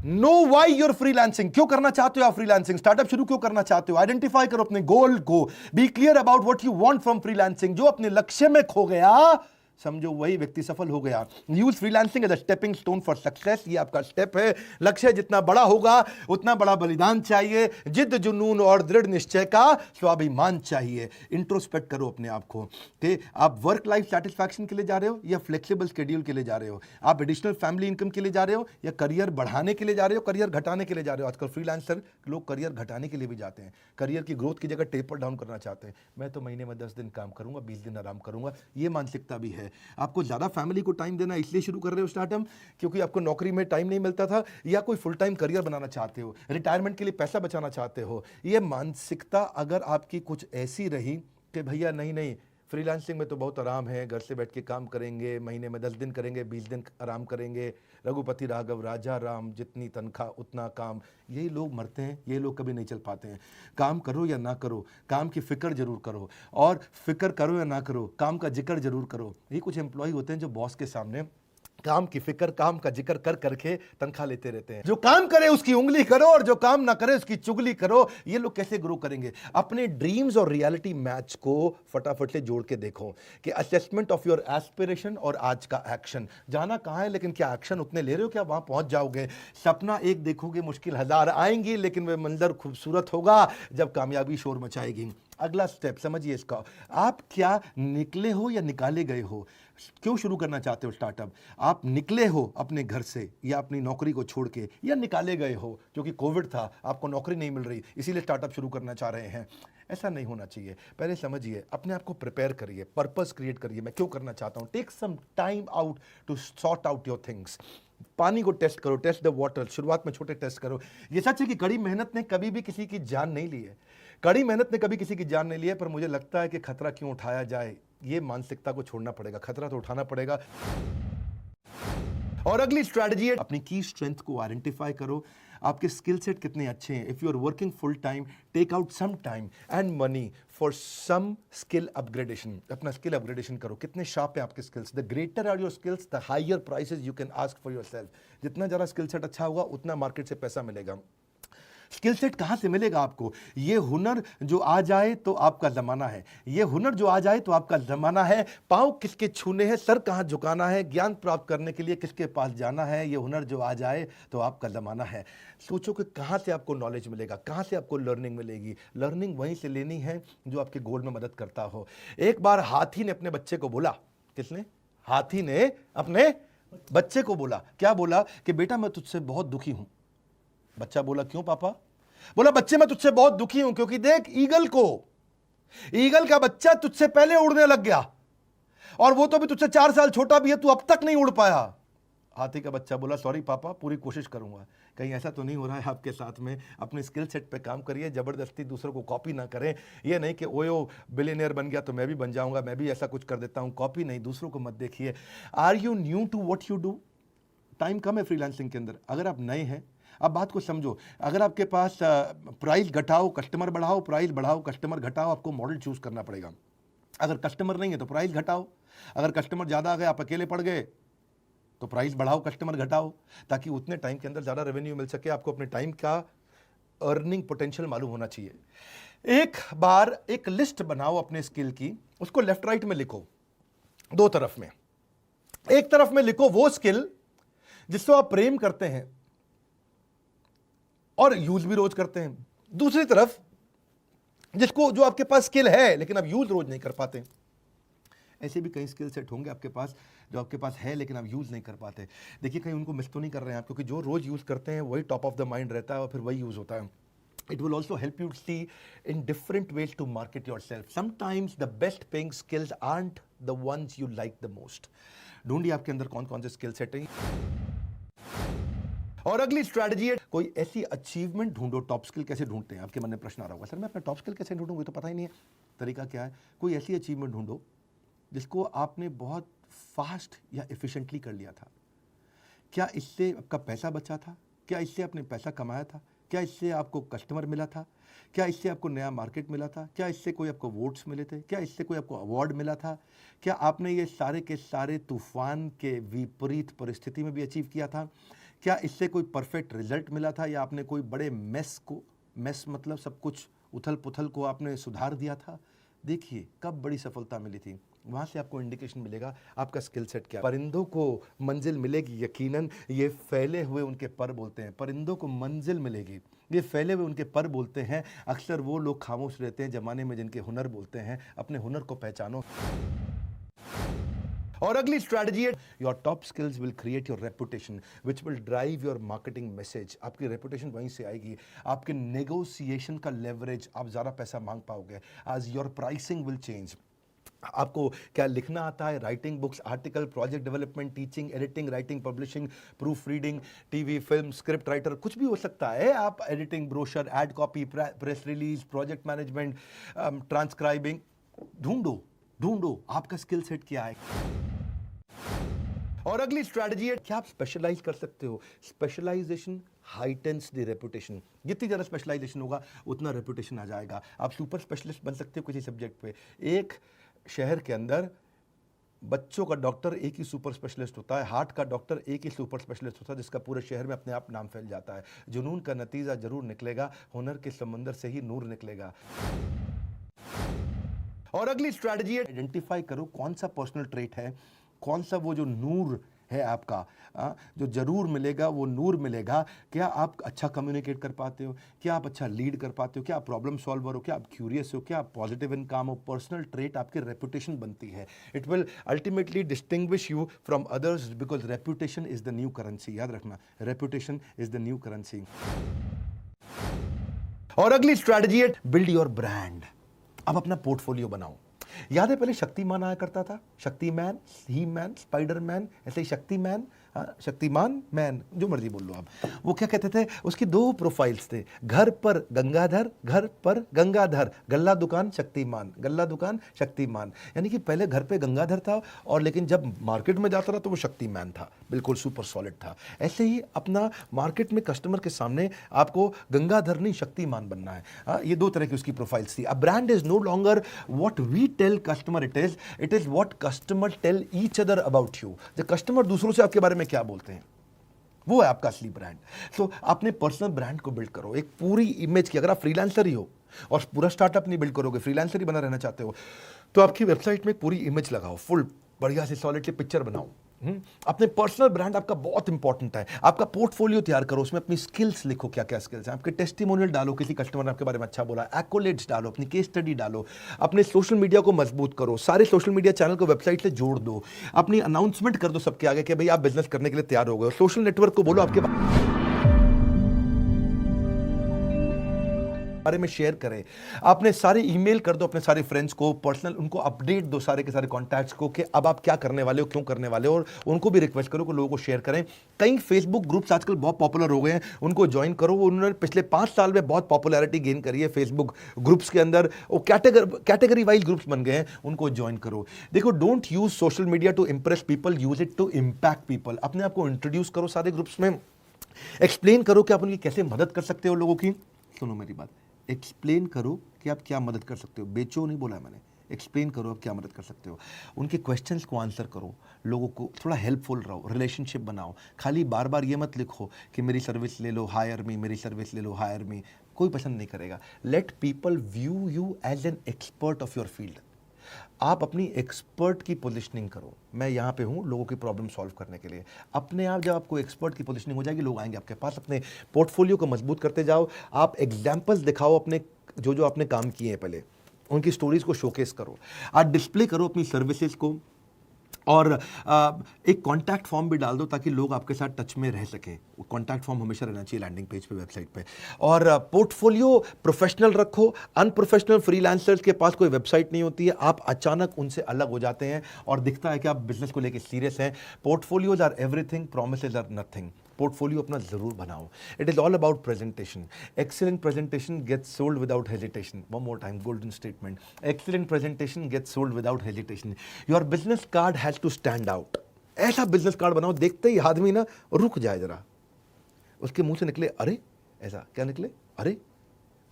Know why you're freelancing, क्यों करना चाहते हो आप फ्रीलांसिंग, स्टार्टअप शुरू क्यों करना चाहते हो, आइडेंटिफाई करो अपने गोल को, be clear about what you want from freelancing. जो अपने लक्ष्य में खो गया, समझो वही व्यक्ति सफल हो गया। Use freelancing as a stepping stone for success, ये आपका स्टेप है। लक्ष्य जितना बड़ा होगा उतना बड़ा बलिदान चाहिए, जिद जुनून और दृढ़ निश्चय का स्वाभिमान चाहिए। इंट्रोस्पेक्ट करो अपने आप को कि आप वर्क लाइफ सेटिस्फैक्शन के लिए जा रहे हो या फ्लेक्सिबल शेड्यूल के लिए जा रहे हो, आप एडिशनल फैमिली इनकम के लिए जा रहे हो या करियर बढ़ाने के लिए जा रहे हो, करियर घटाने के लिए जा रहे हो। आजकल फ्रीलांसर लोग करियर घटाने के लिए भी जाते हैं, करियर की ग्रोथ की जगह टेपर डाउन करना चाहते हैं। मैं तो महीने में 10 दिन काम करूंगा, 20 दिन आराम करूंगा, ये मानसिकता भी है। आपको ज्यादा फैमिली को टाइम देना इसलिए शुरू कर रहे हो स्टार्टअप क्योंकि आपको नौकरी में टाइम नहीं मिलता था, या कोई फुल टाइम करियर बनाना चाहते हो, रिटायरमेंट के लिए पैसा बचाना चाहते हो। ये मानसिकता अगर आपकी कुछ ऐसी रही कि भैया नहीं नहीं फ्रीलांसिंग में तो बहुत आराम है, घर से बैठ के काम करेंगे, महीने में 10 दिन करेंगे, 20 दिन आराम करेंगे, रघुपति राघव राजा राम, जितनी तनख्वाह उतना काम, यही लोग मरते हैं, ये लोग कभी नहीं चल पाते हैं। काम करो या ना करो, काम की फिक्र जरूर करो, और फिक्र करो या ना करो, काम का जिक्र जरूर करो। ये कुछ एम्प्लॉय होते हैं जो बॉस के सामने काम की फिक्र, काम का जिक्र कर करके तनख्वाह लेते रहते हैं। जो काम करे उसकी उंगली करो और जो काम ना करे उसकी चुगली करो। ये लोग कैसे ग्रो करेंगे? अपने ड्रीम्स और रियलिटी मैच को फटाफट से जोड़ के देखो कि असेसमेंट ऑफ योर एस्पिरेशन और आज का एक्शन, जाना कहां है लेकिन क्या एक्शन उतने ले रहे हो, क्या वहां पहुंच जाओगे? सपना एक देखोगे, मुश्किल 1000 आएंगी, लेकिन वह मंजर खूबसूरत होगा जब कामयाबी शोर मचाएगी। अगला स्टेप समझिए इसका, आप क्या निकले हो या निकाले गए हो? क्यों शुरू करना चाहते हो स्टार्टअप? आप निकले हो अपने घर से या अपनी नौकरी को छोड़ के, या निकाले गए हो क्योंकि कोविड था, आपको नौकरी नहीं मिल रही इसीलिए स्टार्टअप शुरू करना चाह रहे हैं? ऐसा नहीं होना चाहिए। पहले समझिए, अपने आप को प्रिपेयर करिए, पर्पस क्रिएट करिए, मैं क्यों करना चाहता हूं। Take some time out to sort out your things. पानी को टेस्ट करो, टेस्ट द वाटर। शुरुआत में छोटे टेस्ट करो। ये सच है कि कड़ी मेहनत ने कभी भी किसी की जान नहीं ली है, कड़ी मेहनत ने कभी किसी की जान नहीं ली है, पर मुझे लगता है कि खतरा क्यों उठाया जाए, ये मानसिकता को छोड़ना पड़ेगा। खतरा तो उठाना पड़ेगा। और अगली स्ट्रैटेजी है, अपनी की स्ट्रेंथ को आइडेंटिफाई करो। आपके स्किल सेट कितने अच्छे हैं। If you are working full time, take out some time and money for some skill upgradation. अपना स्किल अपग्रेडेशन करो। कितने शार्प है आपके skills? The greater are your skills, the higher prices you can ask for yourself. जितना ज्यादा skill set अच्छा होगा उतना मार्केट से पैसा मिलेगा। स्किल सेट कहां से मिलेगा आपको? ये हुनर जो आ जाए तो आपका जमाना है, ये हुनर जो आ जाए तो आपका जमाना है। पांव किसके छूने हैं, सर कहां झुकाना है, ज्ञान प्राप्त करने के लिए किसके पास जाना है, ये हुनर जो आ जाए तो आपका जमाना है। सोचो कि कहां से आपको नॉलेज मिलेगा, कहां से आपको लर्निंग मिलेगी। लर्निंग वहीं से लेनी है जो आपके गोल में मदद करता हो। एक बार हाथी ने अपने बच्चे को बोला, किसने? हाथी ने अपने बच्चे को बोला, क्या बोला? कि बेटा मैं तुझसे बहुत दुखी हूं। बच्चा बोला, क्यों पापा? बोला, बच्चे मैं तुझसे बहुत दुखी हूं क्योंकि देख ईगल का बच्चा तुझसे पहले उड़ने लग गया और वो तो भी तुझसे 4 साल छोटा भी है, तू अब तक नहीं उड़ पाया। हाथी का बच्चा बोला, सॉरी पापा, पूरी कोशिश करूंगा। कहीं ऐसा तो नहीं हो रहा है आपके साथ में? अपने स्किल सेट पे काम करिए, जबरदस्ती दूसरों को कॉपी ना करें। ये नहीं कि ओयो बिलियनियर बन गया तो मैं भी बन जाऊंगा, मैं भी ऐसा कुछ कर देता हूं। कॉपी नहीं, दूसरों को मत देखिए। Are you new to what you do? Time कम है फ्रीलांसिंग के अंदर। अगर आप नए हैं, अब बात को समझो, अगर आपके पास प्राइस घटाओ कस्टमर बढ़ाओ, प्राइस बढ़ाओ कस्टमर घटाओ, आपको मॉडल चूज करना पड़ेगा। अगर कस्टमर नहीं है तो प्राइस घटाओ, अगर कस्टमर ज्यादा आ गए, आप अकेले पड़ गए तो प्राइस बढ़ाओ कस्टमर घटाओ, ताकि उतने टाइम के अंदर ज्यादा रेवेन्यू मिल सके। आपको अपने टाइम का अर्निंग पोटेंशियल मालूम होना चाहिए। एक बार एक लिस्ट बनाओ अपने स्किल की, उसको लेफ्ट राइट में लिखो, 2 तरफ में। एक तरफ में लिखो वो स्किल जिसको आप प्रेम करते हैं और यूज भी रोज करते हैं। दूसरी तरफ जो आपके पास स्किल है लेकिन आप यूज रोज नहीं कर पाते। ऐसे भी कई स्किल सेट होंगे आपके पास जो आपके पास है लेकिन आप यूज नहीं कर पाते। देखिए, कहीं उनको मिस तो नहीं कर रहे हैं आप, क्योंकि जो रोज यूज करते हैं वही टॉप ऑफ द माइंड रहता है और फिर वही यूज होता है। It will also help you see in different ways to market yourself. Sometimes the best paying skills aren't the ones you like the most. ढूंढिए आपके अंदर कौन कौन से स्किल सेट हैं। और अगली स्ट्रैटेजी है, कोई ऐसी अचीवमेंट ढूंढो। टॉप स्किल कैसे ढूंढते हैं? आपके मन में प्रश्न आ रहा होगा, सर मैं अपना टॉप स्किल कैसे ढूंढूंगा, तो पता ही नहीं है। तरीका क्या है? कोई ऐसी अचीवमेंट ढूंढो जिसको आपने बहुत फास्ट या एफिशिएंटली कर लिया था। क्या इससे आपका पैसा बचा था? क्या इससे आपने पैसा कमाया था? क्या इससे आपको कस्टमर मिला था? क्या इससे आपको नया मार्केट मिला था? क्या इससे कोई आपको वोट्स मिले थे? क्या इससे कोई आपको अवार्ड मिला था? क्या आपने ये सारे के सारे तूफान के विपरीत परिस्थिति में भी अचीव किया था? क्या इससे कोई परफेक्ट रिजल्ट मिला था या आपने कोई बड़े मेस मतलब सब कुछ उथल पुथल को आपने सुधार दिया था? देखिए कब बड़ी सफलता मिली थी, वहां से आपको इंडिकेशन मिलेगा आपका स्किल सेट क्या है। परिंदों को मंजिल मिलेगी यकीनन, ये फैले हुए उनके पर बोलते हैं। परिंदों को मंजिल मिलेगी, ये फैले हुए उनके पर बोलते हैं। अक्सर वो लोग खामोश रहते हैं जमाने में जिनके हुनर बोलते हैं। अपने हुनर को पहचानो। और अगली स्ट्रैटेजी है, your top skills will create your reputation which will drive your marketing message. आपकी रेपुटेशन वहीं से आएगी। आपके नेगोशिएशन का लेवरेज, आप ज़्यादा पैसा मांग पाओगे। आज योर प्राइसिंग विल चेंज। आपको क्या लिखना आता है? Writing books, article, project development, teaching, editing, writing, publishing, proof reading, TV, film, script writer, कुछ भी हो सकता है। आप editing, brochure, ad copy, press release, project management, transcribing, ढूंढो आपका स्किल सेट क्या है। और अगली स्ट्रैटेजी है, क्या आप स्पेशलाइज कर सकते हो? Specialisation heightens the reputation. जितनी ज़्यादा स्पेशलाइजेशन होगा उतना रेपुटेशन आ जाएगा। आप सुपर स्पेशलिस्ट बन सकते हो किसी सब्जेक्ट पे। एक शहर के अंदर बच्चों का डॉक्टर एक ही सुपर स्पेशलिस्ट होता है, हार्ट का डॉक्टर एक ही सुपर स्पेशलिस्ट होता है, जिसका पूरे शहर में अपने आप नाम फैल जाता है। जुनून का नतीजा जरूर निकलेगा, हुनर के समंदर से ही नूर निकलेगा। और अगली स्ट्रैटेजी है, आइडेंटिफाई करो कौन सा पर्सनल ट्रेट है, कौन सा वो जो नूर है आपका, जो जरूर मिलेगा वो नूर मिलेगा। क्या आप अच्छा कम्युनिकेट कर पाते हो? क्या आप अच्छा लीड कर पाते हो? क्या आप प्रॉब्लम सॉल्वर हो? क्या आप क्यूरियस हो? क्या आप पॉजिटिव इन काम हो? पर्सनल ट्रेट आपकी रेपुटेशन बनती है। It will ultimately distinguish you from others because reputation is the new currency. याद रखना, reputation is the new currency. और अगली स्ट्रैटेजी है, बिल्ड योर ब्रांड। अब अपना पोर्टफोलियो बनाओ। याद है पहले शक्तिमान आया करता था, शक्तिमैन, ही मैन, स्पाइडरमैन, ऐसे ही शक्तिमान, शक्तिमान मैन, जो मर्जी बोल लो आप। वो क्या कहते थे, उसकी दो प्रोफाइल्स थे, घर पर गंगाधर, घर पर गंगाधर, गल्ला दुकान शक्तिमान, गल्ला दुकान शक्तिमान। यानी कि पहले घर पे गंगाधर था और लेकिन जब मार्केट में जाता था तो वो शक्तिमान था, बिल्कुल सुपर सॉलिड था। ऐसे ही अपना मार्केट में कस्टमर के सामने आपको गंगाधर नहीं शक्तिमान बनना है। ये दो तरह की उसकी प्रोफाइल्स थी। A brand is no longer what we tell customer, it is what customer tell each other about you. जो कस्टमर दूसरों से आपके बारे में क्या बोलते हैं, वो है आपका असली ब्रांड। सो अपने पर्सनल ब्रांड को बिल्ड करो, एक पूरी इमेज की। अगर आप फ्रीलांसर ही हो और पूरा स्टार्टअप नहीं बिल्ड करोगे, फ्रीलांसर ही बना रहना चाहते हो, तो आपकी वेबसाइट में पूरी इमेज लगाओ, फुल बढ़िया से सॉलिड सी पिक्चर बनाओ। अपने पर्सनल ब्रांड आपका बहुत इंपॉर्टेंट है। आपका पोर्टफोलियो तैयार करो, उसमें अपनी स्किल्स लिखो, क्या क्या स्किल्स हैं आपके। टेस्टिमोनियल डालो, किसी कस्टमर ने आपके बारे में अच्छा बोला, एक्कोलेट्स डालो, अपनी केस स्टडी डालो। अपने सोशल मीडिया को मजबूत करो, सारे सोशल मीडिया चैनल को वेबसाइट से जोड़ दो। अपनी अनाउंसमेंट कर दो सबके आगे कि भाई आप बिजनेस करने के लिए तैयार हो गए। सोशल नेटवर्क को बोलो आपके बारे में शेयर करें। आपने सारे ईमेल कर दो अपने सारे फ्रेंड्स को, पर्सनल उनको अपडेट दो सारे के सारे कॉन्टैक्ट्स को कि अब आप क्या करने वाले हो, क्यों करने वाले हो, और उनको भी रिक्वेस्ट करो कि लोगों को शेयर करें। कई फेसबुक ग्रुप्स आजकल बहुत पॉपुलर हो गए हैं, उनको ज्वाइन करो। उन्होंने पिछले 5 साल में बहुत पॉपुलैरिटी गेन करी है फेसबुक ग्रुप्स के अंदर। वो कैटेगरी वाइज ग्रुप्स बन गए हैं, उनको ज्वाइन करो। देखो, don't use social media to impress people, use it to impact people. अपने आप को इंट्रोड्यूस करो सारे ग्रुप्स में, एक्सप्लेन करो कि आप उनकी कैसे मदद कर सकते हो। लोगों की सुनो मेरी बात, एक्सप्लेन करो कि आप क्या मदद कर सकते हो। बेचो नहीं बोला मैंने, एक्सप्लेन करो आप क्या मदद कर सकते हो। उनके क्वेश्चंस को आंसर करो, लोगों को थोड़ा हेल्पफुल रहो, रिलेशनशिप बनाओ। खाली बार बार ये मत लिखो कि मेरी सर्विस ले लो, हायर मी, मेरी सर्विस ले लो, हायर मी। कोई पसंद नहीं करेगा। Let people view you as an expert of your field. आप अपनी एक्सपर्ट की पोजीशनिंग करो, मैं यहाँ पे हूँ लोगों की प्रॉब्लम सॉल्व करने के लिए। अपने आप जब आपको एक्सपर्ट की पोजीशनिंग हो जाएगी, लोग आएंगे आपके पास। अपने पोर्टफोलियो को मजबूत करते जाओ। आप एग्जाम्पल्स दिखाओ अपने, जो आपने काम किए हैं पहले, उनकी स्टोरीज को शोकेस करो। आप डिस्प्ले करो अपनी सर्विसेज को, और एक कॉन्टैक्ट फॉर्म भी डाल दो ताकि लोग आपके साथ टच में रह सकें। कॉन्टैक्ट फॉर्म हमेशा रहना चाहिए लैंडिंग पेज पे, वेबसाइट पे। और पोर्टफोलियो प्रोफेशनल रखो। अनप्रोफेशनल फ्रीलांसर्स के पास कोई वेबसाइट नहीं होती है, आप अचानक उनसे अलग हो जाते हैं और दिखता है कि आप बिजनेस को लेकर सीरियस हैं। Portfolios are everything, promises are nothing. Portfolio अपना जरूर बनाओ। It is all about presentation. Excellent presentation gets sold without hesitation. One more time, golden statement. Excellent presentation gets sold without hesitation. Your business card has to stand out. ऐसा business card बनाओ देखते ही आदमी ना रुक जाए, जरा उसके मुंह से निकले अरे, ऐसा क्या निकले, अरे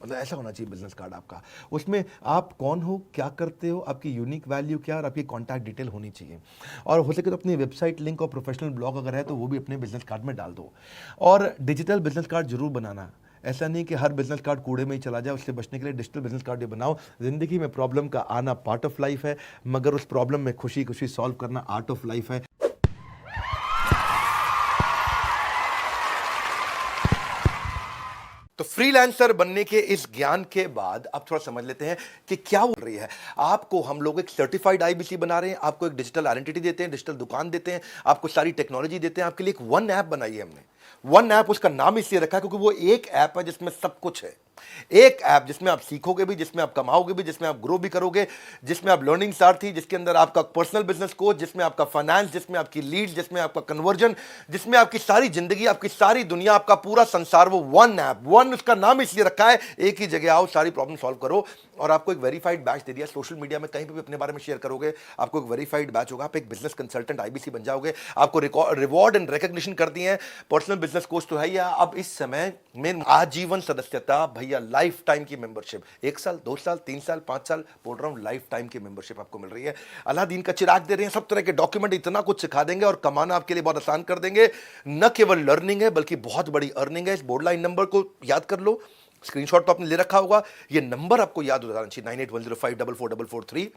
मतलब ऐसा होना चाहिए बिजनेस कार्ड आपका। उसमें आप कौन हो, क्या करते हो, आपकी यूनिक वैल्यू क्या और आपकी कॉन्टैक्ट डिटेल होनी चाहिए। और हो सके तो अपनी वेबसाइट लिंक और प्रोफेशनल ब्लॉग अगर है तो वो भी अपने बिजनेस कार्ड में डाल दो। और डिजिटल बिजनेस कार्ड जरूर बनाना। ऐसा नहीं कि हर बिजनेस कार्ड कूड़े में ही चला जाए, उससे बचने के लिए डिजिटल बिजनेस कार्ड भी बनाओ। जिंदगी में प्रॉब्लम का आना पार्ट ऑफ लाइफ है, मगर उस प्रॉब्लम में खुशी खुशी सॉल्व करना आर्ट ऑफ लाइफ है। तो फ्रीलांसर बनने के इस ज्ञान के बाद अब थोड़ा समझ लेते हैं कि क्या हो रही है। आपको हम लोग एक सर्टिफाइड आईबीसी बना रहे हैं, आपको एक डिजिटल आइडेंटिटी देते हैं, डिजिटल दुकान देते हैं, आपको सारी टेक्नोलॉजी देते हैं। आपके लिए एक वन ऐप बनाई है हमने। वन ऐप, उसका नाम इसलिए रखा है क्योंकि वो एक ऐप है जिसमें सब कुछ है। एक ऐप जिसमें आप सीखोगे भी, जिसमें आप कमाओगे भी, जिसमें आप ग्रो भी करोगे, जिसमें आप लर्निंग सारथी, जिसके अंदर आपका पर्सनल बिजनेस कोच, जिसमें आपका फाइनेंस, जिसमें आपकी लीड, जिसमें आपका कन्वर्जन, जिसमें आपकी सारी जिंदगी, आपकी सारी दुनिया, आपका पूरा संसार, वो वन ऐप। वन उसका नाम इसलिए रखा है, एक ही जगह आओ, सारी प्रॉब्लम सॉल्व करो। और आपको एक वेरीफाइड बैच दे दिया। सोशल मीडिया में कहीं पे भी अपने बारे में शेयर करोगे, आपको एक वेरीफाइड बैच होगा। आप एक बिजनेस कंसल्टेंट आईबीसी बन जाओगे। आपको रिवॉर्ड एंड रिकॉग्निशन कर दिए हैं। पर्सनल बिजनेस कोच तो है ही। अब इस समय में आजीवन सदस्यता भैया, लाइफ टाइम की मेंबरशिप, 1 साल 2 साल 3 साल 5 साल बोल रहा हूं, लाइफ टाइम की मेंबरशिप आपको मिल रही है। अलादीन का चिराग दे रहे हैं, सब तरह के डॉक्यूमेंट, इतना कुछ सिखा देंगे और कमाना आपके लिए बहुत आसान कर देंगे। न केवल लर्निंग है बल्कि बहुत बड़ी अर्निंग है। इस बोर्डलाइन नंबर को याद कर लो, स्क्रीनशॉट तो आपने ले रखा होगा, ये नंबर आपको याद हो जाना चाहिए, 9810544443।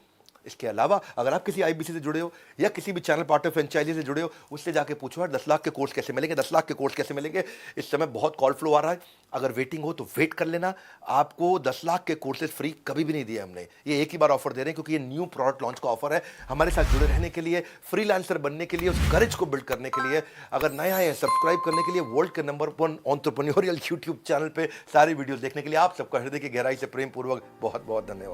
इसके अलावा अगर आप किसी आईबीसी से जुड़े हो या किसी भी चैनल पार्टनर फ्रेंचाइजी से जुड़े हो, उससे जाके पूछो यार 10 लाख के कोर्स कैसे मिलेंगे, 10 लाख के कोर्स कैसे मिलेंगे। इस समय बहुत कॉल फ्लो आ रहा है, अगर वेटिंग हो तो वेट कर लेना। आपको 10 लाख के कोर्सेज फ्री कभी भी नहीं दिए हमने, ये एक ही बार ऑफर दे रहे हैं क्योंकि ये न्यू प्रोडक्ट लॉन्च का ऑफर है। हमारे साथ जुड़े रहने के लिए, फ्रीलांसर बनने के लिए, उस करेज को बिल्ड करने के लिए, अगर नया है सब्सक्राइब करने के लिए वर्ल्ड के नंबर 1 एंटरप्रेन्योरियल यूट्यूब चैनल पे सारी वीडियोस देखने के लिए आप सबका हृदय की गहराई से प्रेम पूर्वक बहुत बहुत धन्यवाद।